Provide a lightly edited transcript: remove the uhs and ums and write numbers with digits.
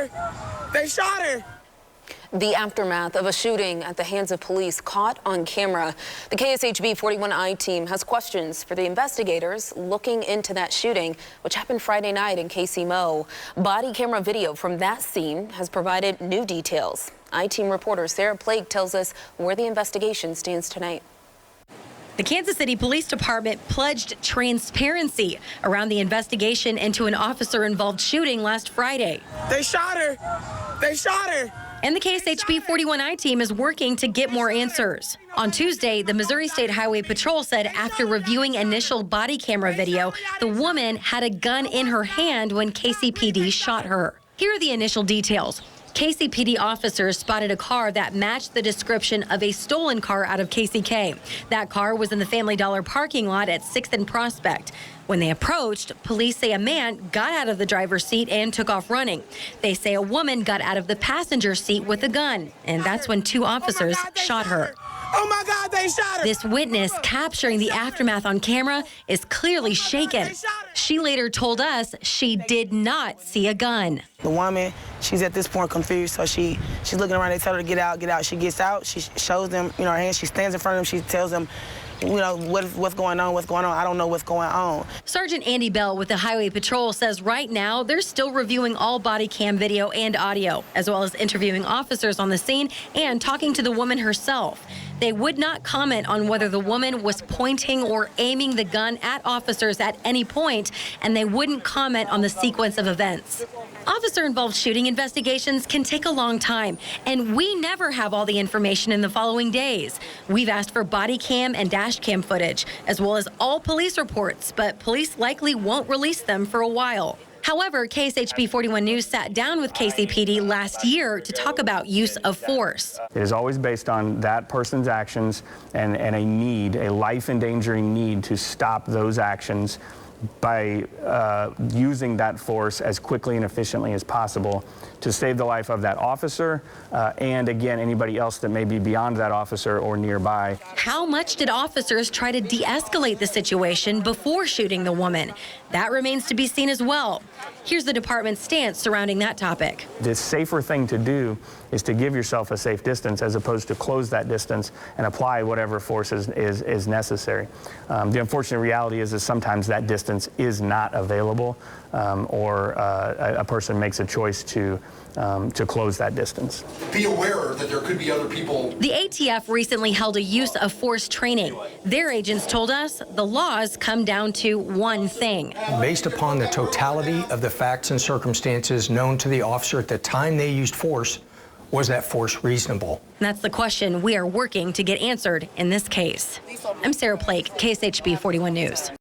her. They shot her. The aftermath of a shooting at the hands of police caught on camera. The KCPD 41I team has questions for the investigators looking into that shooting, which happened Friday night in KCMO. Body camera video from that scene has provided new details. I-team reporter Sarah Plake tells us where the investigation stands tonight. The Kansas City Police Department pledged transparency around the investigation into an officer-involved shooting last Friday. They shot her. They shot her. And the KCPD 41I team is working to get more answers. On Tuesday, the Missouri State Highway Patrol said after reviewing initial body camera video, the woman had a gun in her hand when KCPD shot her. Here are the initial details. KCPD officers spotted a car that matched the description of a stolen car out of KCK. That car was in the Family Dollar parking lot at 6th and Prospect. When they approached, police say a man got out of the driver's seat and took off running. They say a woman got out of the passenger seat with a gun, and that's when two officers shot her. Oh my God, they shot her! This witness capturing the aftermath on camera is clearly shaken. She later told us she did not see a gun. The woman, she's at this point confused, so she's looking around. They tell her to get out, get out. She gets out. She shows them, her hands. She stands in front of them. She tells them, what's going on, what's going on. I don't know what's going on. Sergeant Andy Bell with the Highway Patrol says right now they're still reviewing all body cam video and audio, as well as interviewing officers on the scene and talking to the woman herself. They would not comment on whether the woman was pointing or aiming the gun at officers at any point, and they wouldn't comment on the sequence of events. Officer-involved shooting investigations can take a long time, and we never have all the information in the following days. We've asked for body cam and dash cam footage, as well as all police reports, but police likely won't release them for a while. However, KCPD 41 News sat down with KCPD last year to talk about use of force. It is always based on that person's actions and a life-endangering need to stop those actions by using that force as quickly and efficiently as possible to save the life of that officer and, again, anybody else that may be beyond that officer or nearby. How much did officers try to de-escalate the situation before shooting the woman? That remains to be seen as well. Here's the department's stance surrounding that topic. The safer thing to do is to give yourself a safe distance as opposed to close that distance and apply whatever force is necessary. The unfortunate reality is sometimes that distance is not available or a person makes a choice to close that distance. Be aware that there could be other people. The ATF recently held a use of force training. Their agents told us the laws come down to one thing. Based upon the totality of the facts and circumstances known to the officer at the time they used force, was that force reasonable? And that's the question we are working to get answered in this case. I'm Sarah Plake, KCPD 41 News.